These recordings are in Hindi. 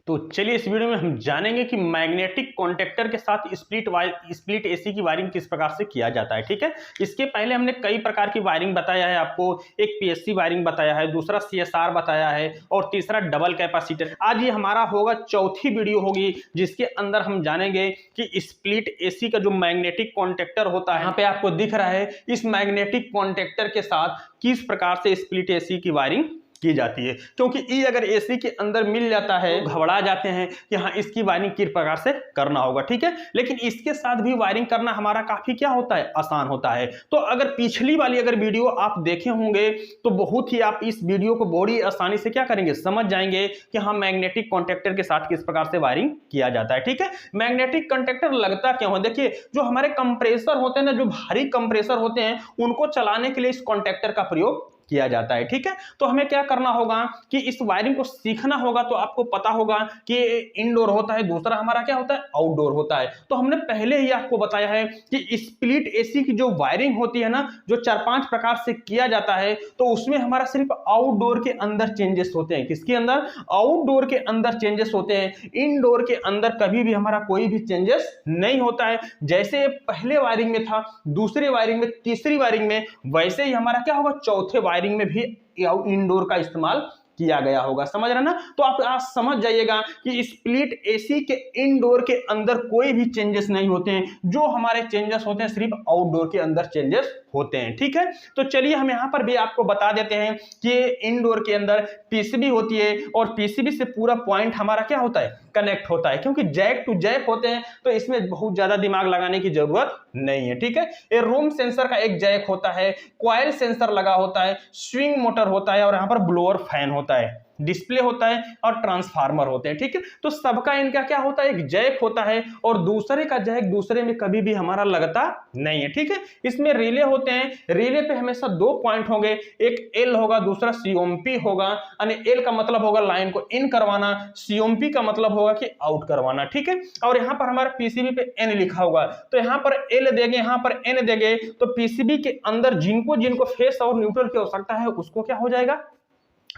तो चलिए इस वीडियो में हम जानेंगे कि मैग्नेटिक कॉन्टेक्टर के साथ स्प्लिट एसी की वायरिंग किस प्रकार से किया जाता है। ठीक है, इसके पहले हमने कई प्रकार की वायरिंग बताया है आपको। एक पीएससी वायरिंग बताया है, दूसरा सीएसआर बताया है और तीसरा डबल कैपेसिटर। आज ये हमारा होगा चौथी वीडियो होगी जिसके अंदर हम जानेंगे कि स्प्लिट एसी का जो मैग्नेटिक कॉन्टेक्टर होता है, यहाँ पे आपको दिख रहा है, इस मैग्नेटिक कॉन्टेक्टर के साथ किस प्रकार से स्प्लिट एसी की वायरिंग की जाती है। क्योंकि ई अगर एसी के अंदर मिल जाता है तो घबरा जाते हैं कि हाँ इसकी वायरिंग किस प्रकार से करना होगा। ठीक है, लेकिन इसके साथ भी वायरिंग करना हमारा काफी क्या होता है, आसान होता है। तो अगर पिछली वाली अगर वीडियो आप देखे होंगे तो बहुत ही आप इस वीडियो को बड़ी आसानी से क्या करेंगे, समझ जाएंगे कि हाँ मैग्नेटिक कॉन्टेक्टर के साथ किस प्रकार से वायरिंग किया जाता है। ठीक है, मैग्नेटिक कॉन्टेक्टर लगता क्यों है, देखिए जो हमारे कंप्रेसर होते हैं ना, जो भारी कंप्रेसर होते हैं, उनको चलाने के लिए इस कॉन्टेक्टर का प्रयोग किया जाता है। ठीक है, तो हमें क्या करना होगा कि इस वायरिंग को सीखना होगा। तो आपको पता होगा कि इनडोर होता है, दूसरा हमारा क्या होता है, आउटडोर होता है। तो हमने पहले ही आपको बताया है कि स्प्लिट एसी की जो वायरिंग होती है ना, जो 4-5 प्रकार से किया जाता है, तो उसमें हमारा सिर्फ आउटडोर के अंदर चेंजेस होते हैं। किसके अंदर, आउटडोर के अंदर चेंजेस होते हैं। इनडोर के अंदर कभी भी हमारा कोई भी चेंजेस नहीं होता है। जैसे पहले वायरिंग में था, दूसरी वायरिंग में, तीसरी वायरिंग में, वैसे ही हमारा क्या होगा, चौथे वायरिंग में भी इनडोर का इस्तेमाल किया गया होगा। समझ रहे ना। तो आप आज समझ जाइएगा कि स्प्लिट एसी के इनडोर के अंदर कोई भी चेंजेस नहीं होते हैं। जो हमारे चेंजेस होते हैं सिर्फ आउटडोर के अंदर चेंजेस होते हैं। ठीक है, तो चलिए हम यहां पर भी आपको बता देते हैं कि इनडोर के अंदर पीसीबी होती है और पीसीबी से पूरा पॉइंट हमारा क्या होता है, कनेक्ट होता है। क्योंकि जैक टू जैक होते हैं तो इसमें बहुत ज्यादा दिमाग लगाने की जरूरत नहीं है। ठीक है, ये रूम सेंसर का एक जैक होता है, कॉइल सेंसर लगा होता है, स्विंग मोटर होता है और यहां पर ब्लोअर फैन होता है, डिस्प्ले होता है और ट्रांसफार्मर होते हैं। ठीक है, तो सबका इनका क्या होता है, एक जैक होता है और दूसरे का जैक दूसरे में कभी भी हमारा लगता नहीं है। ठीक है, इसमें रिले होते हैं, रिले पे हमेशा 2 पॉइंट होंगे, एक एल होगा, दूसरा सीओएमपी होगा। यानी एल का मतलब होगा लाइन को इन करवाना, सीओएमपी का मतलब होगा कि आउट करवाना। ठीक है, और यहां पर हमारे पीसीबी पे एन लिखा होगा, तो यहां पर एल देंगे, यहां पर एन देंगे, तो पीसीबी के अंदर जिनको जिनको फेस और न्यूट्रल की आवश्यकता है उसको क्या हो जाएगा,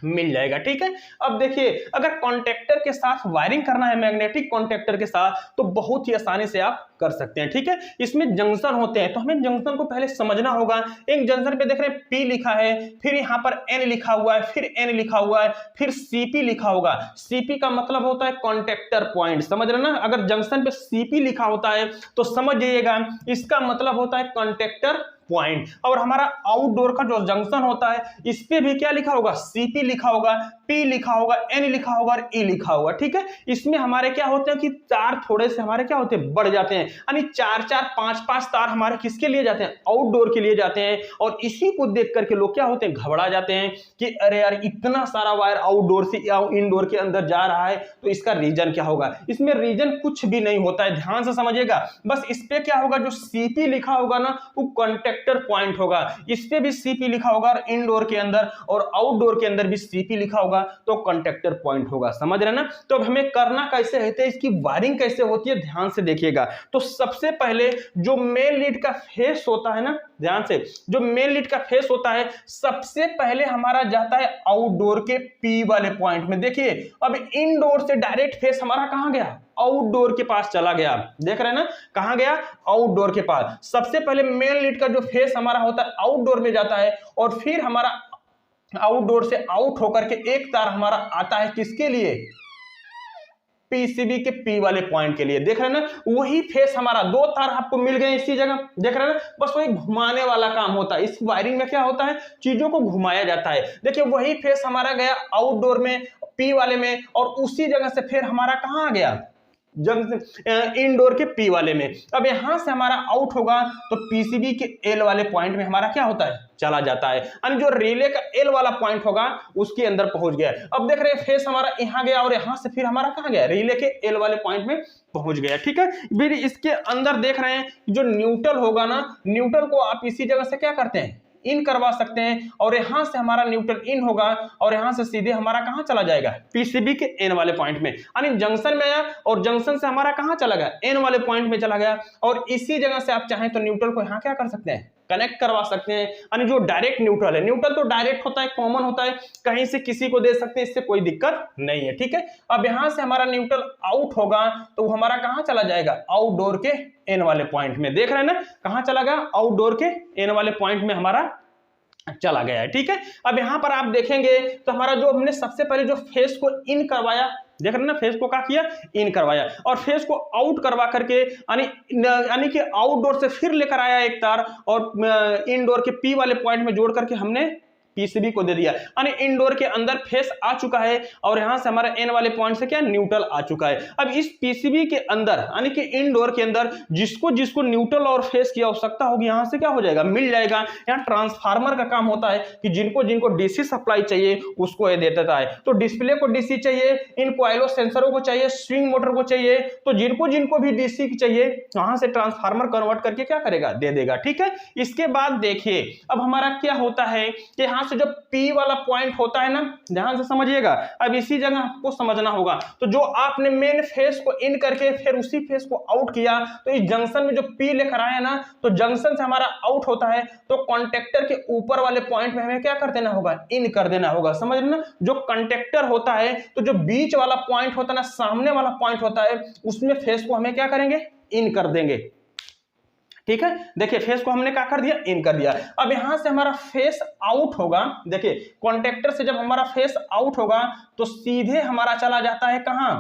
मिल जाएगा। ठीक है, अब देखिए अगर कॉन्टेक्टर के साथ वायरिंग करना है, मैग्नेटिक कॉन्टेक्टर के साथ, तो बहुत ही आसानी से आप कर सकते हैं। ठीक है, इसमें जंक्शन होते हैं, तो हमें जंक्शन को पहले समझना होगा। एक जंक्शन पे देख रहे हैं पी लिखा है, फिर यहां पर एन लिखा हुआ है, फिर एन लिखा हुआ है, फिर सीपी लिखा होगा। सीपी का मतलब होता है कॉन्टेक्टर पॉइंट, समझ रहे ना। अगर जंक्शन पे सीपी लिखा होता है तो समझ जाइएगा इसका मतलब होता है कॉन्टेक्टर पॉइंट। और हमारा आउटडोर का जो जंक्शन होता है इस पे भी क्या लिखा होगा, सीपी लिखा होगा, पी लिखा होगा, एन लिखा होगा और ई लिखा होगा। ठीक है, इसमें हमारे क्या होते हैं कि तार थोड़े से हमारे क्या होते हैं, बढ़ जाते हैं। यानी 4-4, 5-5 तार हमारे किसके लिए जाते हैं, आउटडोर के लिए जाते हैं। और इसी को देख करके लोग क्या होते हैं, घबरा जाते हैं कि अरे यार इतना सारा वायर आउटडोर से इनडोर के अंदर जा रहा है, तो इसका रीजन क्या होगा। इसमें रीजन कुछ भी नहीं होता है, ध्यान से समझिएगा। बस इस पे क्या होगा, जो सीपी लिखा होगा ना, वो कॉन्टेक्टर पॉइंट होगा। इस पे भी सीपी लिखा होगा और इनडोर के अंदर और आउटडोर के अंदर भी सीपी लिखा होगा, तो कॉन्टेक्टर पॉइंट होगा। समझ रहे ना। तो अब हमें करना कैसे है, इसकी वायरिंग कैसे होती है, ध्यान से देखिएगा। तो सबसे पहले जो मेन लीड का फेस होता है ना, ध्यान से, जो मेन लीड का फेस होता है सबसे पहले हमारा जाता है आउटडोर के पी वाले पॉइंट में। देखिए अब इनडोर से डायरेक्ट फेस हमारा कहां गया, आउटडोर के पास चला गया। देख रहे हैं ना, कहां गया, आउटडोर के पास। सबसे पहले मेन लीड का जो फेस हमारा होता है आउटडोर में जाता है और फिर हमारा आउटडोर से आउट होकर के एक तार हमारा आता है किसके लिए, पीसीबी के पी वाले पॉइंट के लिए। देख रहे हैं ना, वही फेस हमारा, 2 तार आपको मिल गए इसी जगह। देख रहे हैं ना, बस वही घुमाने वाला काम होता है। इस वायरिंग में क्या होता है, चीजों को घुमाया जाता है। देखिए वही फेस हमारा गया आउटडोर में पी वाले में और उसी जगह से फिर हमारा कहां आ गया, इनडोर के पी वाले में। अब यहां से हमारा आउट होगा तो पीसीबी के एल वाले पॉइंट में हमारा क्या होता है, चला जाता है। यानी जो रिले का एल वाला पॉइंट होगा उसके अंदर पहुंच गया। अब देख रहे हैं फेस हमारा यहां गया और यहां से फिर हमारा कहां गया, रिले के एल वाले पॉइंट में पहुंच गया। ठीक है, फिर इसके अंदर देख रहे हैं जो न्यूट्रल होगा ना, न्यूट्रल को आप इसी जगह से क्या करते हैं, इन करवा सकते हैं और यहां से हमारा न्यूट्रल इन होगा और यहां से सीधे हमारा कहां चला जाएगा, पीसीबी के एन वाले पॉइंट में। यानी जंक्शन में आया और जंक्शन से हमारा कहां चला गया, एन वाले पॉइंट में चला गया। और इसी जगह से आप चाहें तो न्यूट्रल को यहां क्या कर सकते हैं, कनेक्ट करवा सकते हैं। यानी जो डायरेक्ट न्यूट्रल है, न्यूट्रल तो डायरेक्ट होता है, कॉमन होता है, कहीं से किसी को दे सकते हैं, इससे कोई दिक्कत नहीं है। ठीक है, अब यहां से हमारा न्यूट्रल आउट होगा तो वो हमारा कहां चला जाएगा, आउटडोर के एन वाले पॉइंट में। देख रहे हैं ना, कहां चला गया, आउटडोर के एन वाले पॉइंट में हमारा चला गया है। ठीक है, अब यहां पर आप देखेंगे तो हमारा जो हमने सबसे पहले जो फेस को इन करवाया, देख रहे हैं ना, फेस को क्या किया, इन करवाया, और फेस को आउट करवा करके यानी कि आउटडोर से फिर लेकर आया एक तार और इनडोर के पी वाले पॉइंट में जोड़ करके हमने पीसीबी को दे दिया। यानी इनडोर के अंदर फेस आ चुका है और यहां से हमारा एन वाले पॉइंट से क्या, न्यूट्रल आ चुका है। अब इस पीसीबी के अंदर यानी कि इनडोर के अंदर जिसको जिसको न्यूट्रल और फेस की आवश्यकता होगी, यहां से क्या हो जाएगा, मिल जाएगा। यहां ट्रांसफार्मर का काम होता है कि जिनको जिनको डीसी सप्लाई चाहिए उसको ये दे देता है। तो डिस्प्ले को डीसी चाहिए, इन कॉइलो सेंसरों को चाहिए, स्विंग मोटर को चाहिए, तो जिनको जिनको भी डीसी चाहिए वहां से ट्रांसफार्मर कन्वर्ट करके क्या करेगा, दे देगा। ठीक है, इसके बाद देखिए अब हमारा क्या होता है कि यहां से जो P वाला पॉइंट होता है ना, ध्यान से समझिएगा, अब इसी जगह आपको समझना होगा। तो जो आपने मेन फेस को इन करके फिर उसी फेस को आउट किया, तो इस जंक्शन में जो P लेकर आया ना, तो जंक्शन से हमारा आउट होता है, तो कॉन्टेक्टर के ऊपर वाले पॉइंट में हमें क्या कर देना होगा, इन कर देना होगा। समझ रहे ना, जो कंडक्टर होता है तो जो बीच वाला पॉइंट होता है ना, सामने वाला पॉइंट होता है, उसमें फेस को हमें क्या करेंगे, इन कर देंगे। ठीक है, देखिए फेस को हमने क्या कर दिया, इन कर दिया। अब यहां से हमारा फेस आउट होगा, देखिए कॉन्टेक्टर से जब हमारा फेस आउट होगा तो सीधे हमारा चला जाता है कहां,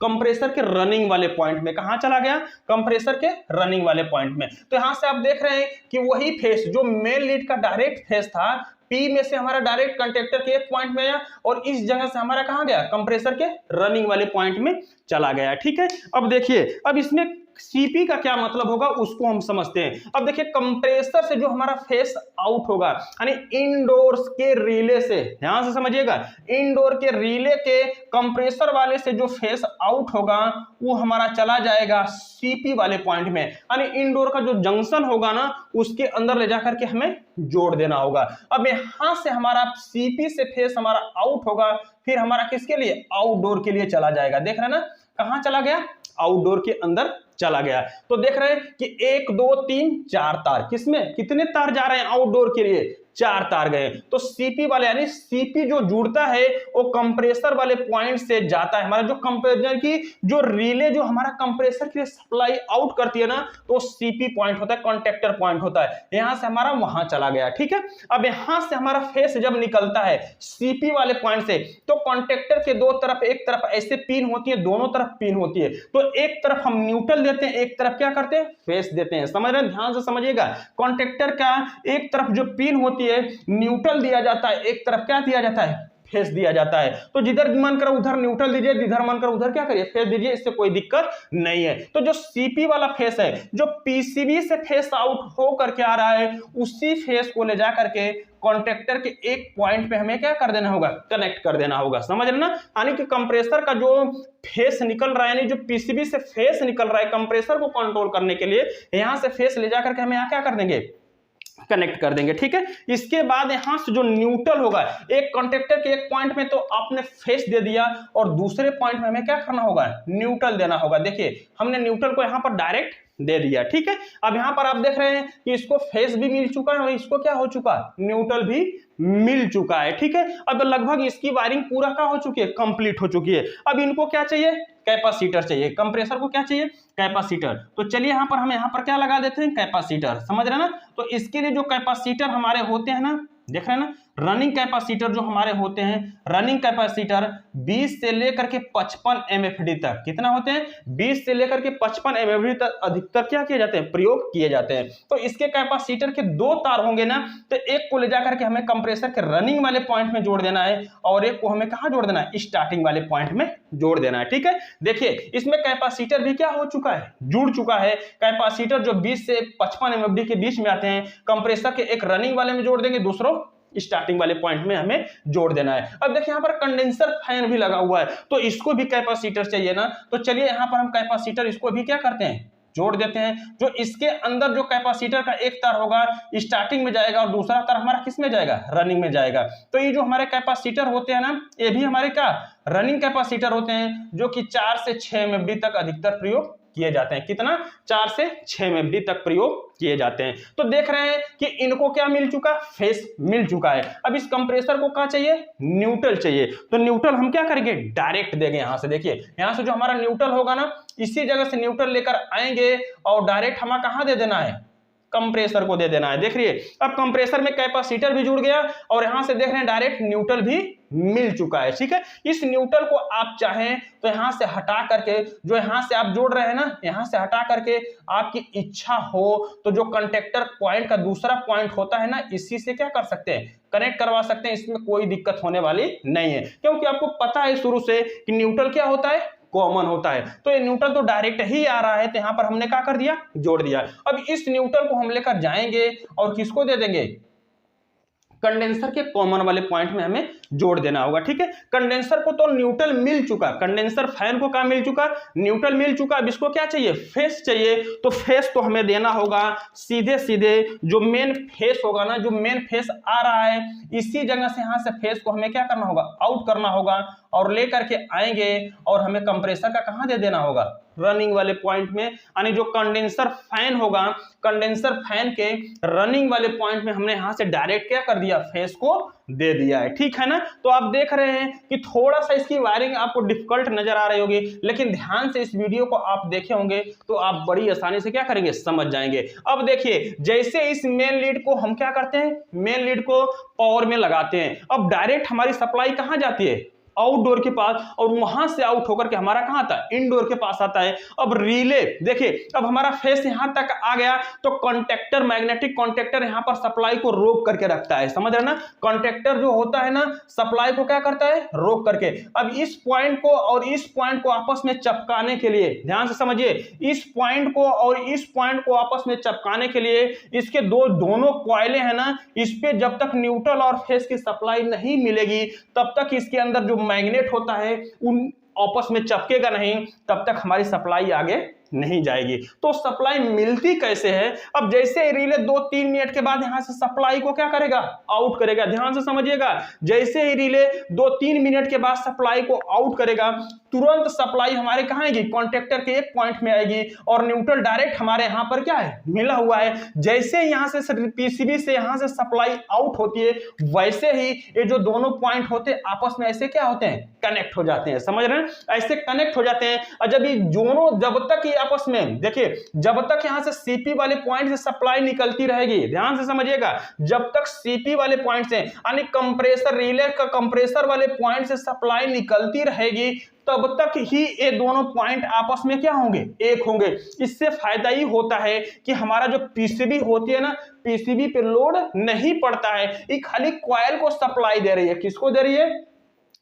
कंप्रेसर के रनिंग वाले पॉइंट में। कहां चला गया, कंप्रेसर के रनिंग वाले पॉइंट में। तो यहां से आप देख रहे हैं कि वही फेस जो मेन लीड का डायरेक्ट फेस था, पी में से हमारा डायरेक्ट कंडक्टर के एक पॉइंट में आया और इस जगह से हमारा कहां गया, कंप्रेसर के रनिंग वाले पॉइंट में चला गया। ठीक है, अब देखिए अब इसमें सीपी का क्या मतलब होगा उसको हम समझते हैं। अब देखिए कंप्रेसर से जो हमारा फेस आउट होगा, यानी इनडोर्स के रिले से, ध्यान से समझिएगा, इनडोर के रिले के कंप्रेसर वाले से जो फेस आउट होगा वो हमारा चला जाएगा सीपी वाले पॉइंट में। यानी इनडोर का जो जंक्शन होगा ना, उसके अंदर ले जाकर के हमें जोड़ देना होगा। अब यहां से हमारा सीपी से फेस हमारा आउट होगा, फिर हमारा किसके लिए, आउटडोर के लिए चला जाएगा। देख रहे हैं ना, कहां चला गया, आउटडोर के अंदर चला गया। तो देख रहे हैं कि 1 2 3 4 तार, किसमें कितने तार जा रहे हैं, आउटडोर के लिए 4 तार गए। तो सीपी वाले यानी सीपी जो जुड़ता है वो कंप्रेसर वाले पॉइंट से जाता है। हमारा जो कंप्रेसर की जो रिले जो हमारा कंप्रेसर के लिए सप्लाई आउट करती है ना, तो सीपी पॉइंट होता है, कॉन्टेक्टर पॉइंट होता है। यहां से हमारा वहां चला गया। ठीक है, अब यहां से हमारा फेस जब निकलता है सीपी वाले पॉइंट से, तो कॉन्टेक्टर के दो तरफ, एक तरफ ऐसे पिन होती है, दोनों तरफ पिन होती है। तो एक तरफ हम न्यूट्रल देते हैं, एक तरफ क्या करते हैं, फेस देते हैं। समझ रहे हैं, ध्यान से समझिएगा। कॉन्टेक्टर का एक तरफ जो पिन होती है न्यूट्रल दिया जाता है, एक तरफ क्या दिया जाता है, फेस दिया जाता है। तो जिधर मन कर उधर न्यूट्रल दीजिए, जिधर मन कर उधर क्या करिए, फेस दीजिए, इससे कोई दिक्कत नहीं है। तो जो सीपी वाला फेस है, जो पीसीबी से फेस आउट हो करके आ रहा है, उसी फेस को ले जा करके कॉन्ट्रेक्टर के एक पॉइंट पे हमें क्या कर देना होगा, कनेक्ट कर देना होगा। समझ रहे ना, यानी कि कंप्रेसर का जो फेस निकल रहा है, यानी जो पीसीबी से फेस निकल रहा है कंप्रेसर को कंट्रोल करने के लिए, यहां से फेस ले जाकर के हमें यहां क्या कर देंगे, कनेक्ट कर देंगे। ठीक है, इसके बाद यहां से जो न्यूट्रल होगा, एक कॉन्टेक्टर के एक पॉइंट में तो आपने फेस दे दिया और दूसरे पॉइंट में हमें क्या करना होगा, न्यूट्रल देना होगा। देखिए हमने न्यूट्रल को यहां पर डायरेक्ट दे दिया। ठीक है, अब यहां पर आप देख रहे हैं कि इसको फेस भी मिल चुका है और इसको क्या हो चुका, न्यूट्रल भी मिल चुका है। ठीक है, अब लगभग इसकी वायरिंग पूरा क्या हो चुकी है, कंप्लीट हो चुकी है। अब इनको क्या चाहिए, कैपेसिटर चाहिए। कंप्रेसर को क्या चाहिए, कैपेसिटर। तो चलिए यहां पर हम यहां पर क्या लगा देते हैं, कैपेसिटर। समझ रहे हैं ना, तो इसके लिए जो कैपेसिटर हमारे होते हैं ना, देख रहे हैं ना, रनिंग कैपेसिटर जो हमारे होते हैं, रनिंग कैपेसिटर 20 से लेकर के 55 एमएफडी तक, कितना होते हैं, 20 से लेकर के 55 एमएफडी तक अधिकतर क्या किए जाते हैं, प्रयोग किए जाते हैं। तो इसके कैपेसिटर के दो तार होंगे ना, तो एक को ले जाकर के हमें कंप्रेसर के रनिंग वाले पॉइंट में जोड़ देना है और एक को हमें कहां जोड़ देना है, स्टार्टिंग वाले पॉइंट में जोड़ देना है। ठीक है, देखिए इसमें कैपेसिटर भी क्या हो चुका है, जुड़ चुका है। कैपेसिटर जो 20 से 55 एमएफडी के बीच में आते हैं, कंप्रेसर के एक रनिंग वाले में जोड़ देंगे, दूसरों स्टार्टिंग वाले पॉइंट में हमें जोड़ देना है। अब देखिए यहां पर कंडेंसर फैन भी लगा हुआ है, तो इसको भी कैपेसिटर चाहिए ना, तो चलिए यहां पर हम कैपेसिटर इसको भी क्या करते हैं, जोड़ देते हैं। जो इसके अंदर जो कैपेसिटर का एक तार होगा स्टार्टिंग में जाएगा और दूसरा तार हमारा किस में जाएगा, रनिंग में जाएगा। तो ये जो हमारे कैपेसिटर होते हैं ना, ये भी हमारे क्या रनिंग कैपेसिटर होते हैं जो कि 4 से 6 एमएफडी तक अधिकतर प्रयोग किए जाते हैं। कितना? 4 से 6 एमएफडी तक प्रयोग किए जाते हैं। तो देख रहे हैं कि इनको क्या मिल चुका? फेस मिल चुका है। अब इस कंप्रेसर को क्या चाहिए? न्यूट्रल चाहिए। तो न्यूट्रल हम क्या करेंगे? डायरेक्ट देंगे यहां से। देखिए यहां से जो हमारा न्यूट्रल होगा ना, इसी जगह से न्यूट्रल लेकर आएंगे और डायरेक्ट हमें कहां दे देना है? कंप्रेसर को दे देना है। देख रही है, अब कंप्रेसर में कैपेसिटर भी जुड़ गया और यहां से देख रहे हैं डायरेक्ट न्यूट्रल भी मिल चुका है। ठीक है, इस न्यूट्रल को आप चाहें तो यहां से हटा करके, जो यहां से आप जोड़ रहे हैं ना, यहां से हटा करके आपकी इच्छा हो तो जो कंडक्टर पॉइंट का दूसरा पॉइंट होता है ना, इसी से क्या कर सकते हैं? कनेक्ट करवा सकते हैं। इसमें कोई दिक्कत होने वाली नहीं है, क्योंकि आपको पता है शुरू से कि न्यूट्रल क्या होता है? कॉमन होता है। तो ये न्यूट्रल तो डायरेक्ट ही आ रहा है, तो यहां पर हमने क्या कर दिया? जोड़ दिया। अब इस न्यूट्रल को हम लेकर जाएंगे और किसको दे देंगे? कंडेंसर के कॉमन वाले पॉइंट में हमें जोड़ देना होगा। ठीक है, कंडेंसर को तो न्यूट्रल मिल चुका, कंडेंसर फैन को क्या मिल चुका? न्यूट्रल मिल चुका। अब इसको क्या चाहिए? फेस चाहिए। तो फेस तो हमें देना होगा सीधे सीधे जो मेन फेस होगा ना, जो मेन फेस आ रहा है, इसी जगह से यहां से फेस को हमें क्या करना होगा? आउट करना होगा और लेकर के आएंगे और हमें कंप्रेसर का कहां दे देना होगा? रनिंग वाले पॉइंट में। यानी जो कंडेंसर फैन होगा, कंडेंसर फैन के रनिंग वाले पॉइंट में हमने यहां से डायरेक्ट क्या कर दिया? फेस को दे दिया है। ठीक है ना? तो आप देख रहे हैं कि थोड़ा सा इसकी वायरिंग आपको डिफिकल्ट नजर आ रही होगी, लेकिन ध्यान से इस वीडियो को आप देखे होंगे तो आप बड़ी आसानी से क्या करेंगे? समझ जाएंगे। अब देखिए, जैसे इस मेन लीड को हम क्या करते हैं? मेन लीड को पावर में लगाते हैं। अब डायरेक्ट हमारी सप्लाई कहां जाती है? आउटडोर के पास, और वहां से आउट होकर के हमारा कहां आता है? इनडोर के पास आता है। अब रिले देखिए, अब हमारा फेस यहां तक आ गया तो कॉन्टेक्टर, मैग्नेटिक कॉन्टेक्टर यहां पर सप्लाई को रोक करके रखता है। समझ रहे ना? कॉन्टेक्टर जो होता है ना, सप्लाई को क्या करता है? रोक करके। अब इस पॉइंट को और इस पॉइंट को आपस में चिपकाने के लिए, ध्यान से समझिए, इस पॉइंट को और इस पॉइंट को आपस में चिपकाने के लिए इसके दोनों कॉइलें हैं ना, इस पे जब तक न्यूट्रल और फेस की सप्लाई नहीं मिलेगी तब तक इसके अंदर जो मैग्नेट होता है उन आपस में चिपकेगा नहीं, तब तक हमारी सप्लाई आगे नहीं जाएगी। तो सप्लाई मिलती कैसे है? अब जैसे रिले 2-3 मिनट के बाद यहां से सप्लाई को क्या करेगा? आउट करेगा। ध्यान से समझिएगा, जैसे ही रिले 2-3 मिनट के बाद सप्लाई को आउट करेगा, तुरंत सप्लाई हमारे कहां आएगी? कॉन्टेक्टर के एक पॉइंट में आएगी और न्यूट्रल डायरेक्ट हमारे यहां पर क्या है? मिला हुआ है। जैसे यहां से पीसीबी से यहां से सप्लाई आउट होती है, वैसे ही ये जो दोनों पॉइंट होते हैं आपस में ऐसे क्या होते हैं? कनेक्ट हो जाते हैं। समझ रहे हैं? ऐसे कनेक्ट हो जाते हैं। और जब ये दोनों, जब तक आपस में, देखिए, जब तक यहां से सीपी वाले पॉइंट से सप्लाई निकलती रहेगी, ध्यान से समझिएगा, जब तक सीपी वाले पॉइंट से, यानी कंप्रेसर, रिले का कंप्रेसर वाले पॉइंट से सप्लाई निकलती रहेगी, तब तक ही ये दोनों पॉइंट आपस में क्या होंगे? एक होंगे। इससे फायदा ही होता है कि हमारा जो पीसीबी होती है ना, पीसीबी पे लोड नहीं पड़ता है, ये खाली कॉइल को सप्लाई दे रही है। किसको दे रही है?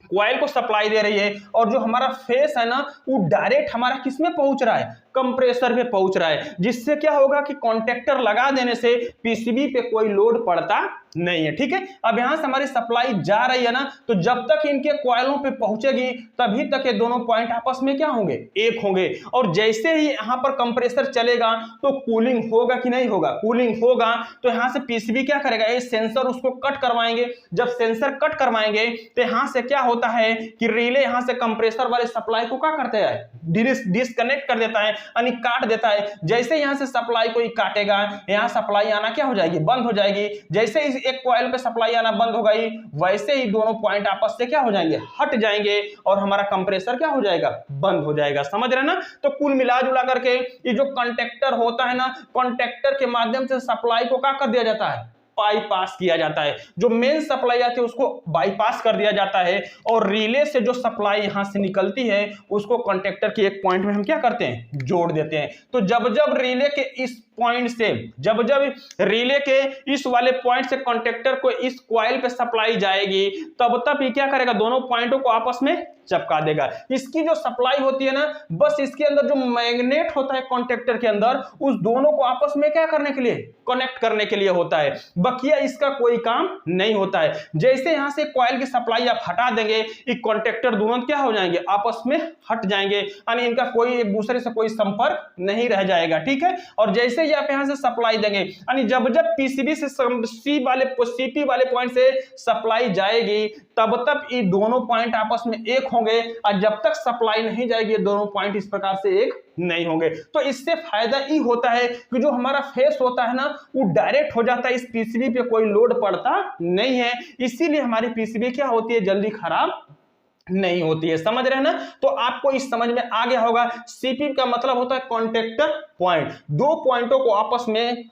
कॉइल को सप्लाई दे रही है। और जो हमारा फेस है ना, वो डायरेक्ट हमारा किस में पहुंच रहा है? कंप्रेसर पे पहुंच रहा है। जिससे क्या होगा कि कॉन्टेक्टर लगा देने से पीसीबी पे कोई लोड पड़ता नहीं है। ठीक है, अब यहां से हमारी सप्लाई जा रही है ना, तो जब तक इनके कॉइलों पे पहुंचेगी तभी तक ये दोनों पॉइंट आपस में क्या होंगे? एक होंगे। और जैसे ही यहां पर कंप्रेसर चलेगा तो कूलिंग होगा कि नहीं होगा? कूलिंग होगा। तो यहां से पीसीबी क्या करेगा? ये सेंसर उसको कट करवाएंगे। जब सेंसर कट करवाएंगे तो यहां से क्या होता है कि रिले यहां से कंप्रेसर वाले सप्लाई को क्या करते हैं? डिस्कनेक्ट कर देता है, यानी काट देता है। जैसे यहां से सप्लाई को काटेगा, यहां सप्लाई आना क्या हो जाएगी? बंद हो जाएगी। जैसे इस एक कॉइल पे सप्लाई आना बंद हो गई, वैसे ही दोनों पॉइंट आपस से क्या हो जाएंगे? हट जाएंगे और हमारा कंप्रेसर क्या हो जाएगा? बंद हो जाएगा। समझ रहे ना? तो कुल मिला जुला करके ये जो कंडक्टर होता है ना, कंडक्टर के माध्यम से सप्लाई को क्या कर दिया जाता है? बाईपास किया जाता है। जो मेन सप्लाई आती है उसको बाईपास कर दिया जाता है और रिले से जो सप्लाई यहां से निकलती है उसको कंडक्टर के एक पॉइंट में हम क्या करते हैं? जोड़ देते हैं। तो जब जब रिले के इस पॉइंट से, जब जब रिले के इस वाले पॉइंट से कंडक्टर को इस कॉइल पे सप्लाई जाएगी, तब तब ये क्या करेगा? दोनों पॉइंटों को आपस में चिपका देगा। इसकी जो सप्लाई होती है ना, बस इसके अंदर जो मैग्नेट होता है कंडक्टर के अंदर, उस दोनों को आपस में क्या करने के लिए? कनेक्ट करने के लिए होता है। बकिया इसका कोई काम नहीं होता है। जैसे यहां से कॉइल की सप्लाई आप हटा देंगे, ये कॉन्टेक्टर दोनों क्या हो जाएंगे, आपस में हट जाएंगे, यानी इनका कोई एक दूसरे से कोई संपर्क नहीं रह जाएगा, ठीक है। और जैसे ही आप यहां से सप्लाई देंगे, यानी जब जब पीसीबी से सीपी वाले पॉइंट से सप्लाई जाएगी तब तक ये दोनों पॉइंट आपस में एक होंगे, और जब तक सप्लाई नहीं जाएगी दोनों पॉइंट इस प्रकार से एक नहीं होंगे। तो इससे फायदा ये होता है कि जो हमारा फेस होता है ना वो डायरेक्ट हो जाता है, इस पीसीबी पे कोई लोड पड़ता नहीं है, इसीलिए हमारी पीसीबी क्या होती है, जल्दी खराब नहीं होती है। समझ रहे हैं ना। तो आपको इस समझ में आ गया होगा, सीपी का मतलब होता है कॉन्टेक्टर पॉइंट। दो पॉइंटों को आपस में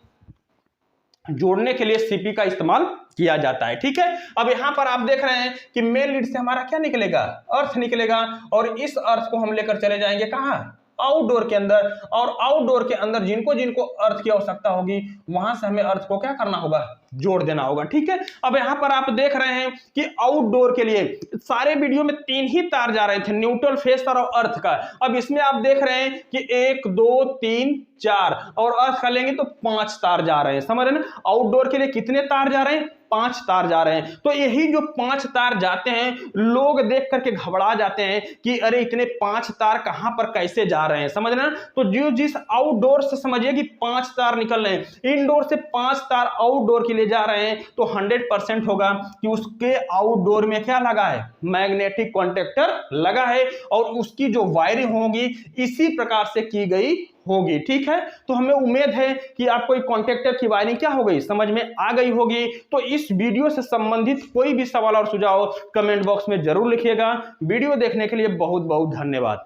जोड़ने के लिए सीपी का इस्तेमाल किया जाता है, ठीक है। अब यहां पर आप देख रहे हैं कि मेन लीड से हमारा क्या निकलेगा, अर्थ निकलेगा, और इस अर्थ को हम लेकर चले जाएंगे कहां, आउटडोर के अंदर, और आउटडोर के अंदर जिनको जिनको अर्थ की आवश्यकता होगी वहां से हमें अर्थ को क्या करना होगा, जोड़ देना होगा, ठीक है। अब यहां पर आप देख रहे हैं कि आउटडोर के लिए सारे वीडियो में 3 ही तार जा रहे थे, न्यूट्रल, फेस और अर्थ का। अब इसमें आप देख रहे हैं कि 1 2 3 4 और अर्थ का लेंगे तो 5 तार जा रहे हैं। समझ रहे हैं ना। आउटडोर के लिए कितने तार जा रहे हैं, 5 तार जा रहे हैं। तो यही जो 5 तार जाते हैं, लोग देख करके घबरा जाते हैं कि अरे इतने 5 तार कहां पर कैसे जा रहे हैं। समझ रहे हैं। तो जो जिस आउटडोर से समझिए कि 5 तार निकल रहे हैं, इनडोर से 5 तार आउटडोर के लिए जा रहे हैं, तो 100% होगा कि उसके आउटडोर में क्या लगा है, मैग्नेटिक कॉन्टेक्टर लगा है, और उसकी जो वायरिंग होगी इसी प्रकार से की गई होगी, ठीक है। तो हमें उम्मीद है कि आपको कॉन्टेक्टर की वायरिंग क्या हो गई, समझ में आ गई होगी। तो इस वीडियो से संबंधित कोई भी सवाल और सुझाव कमेंट बॉक्स में जरूर लिखिएगा। वीडियो देखने के लिए बहुत बहुत धन्यवाद।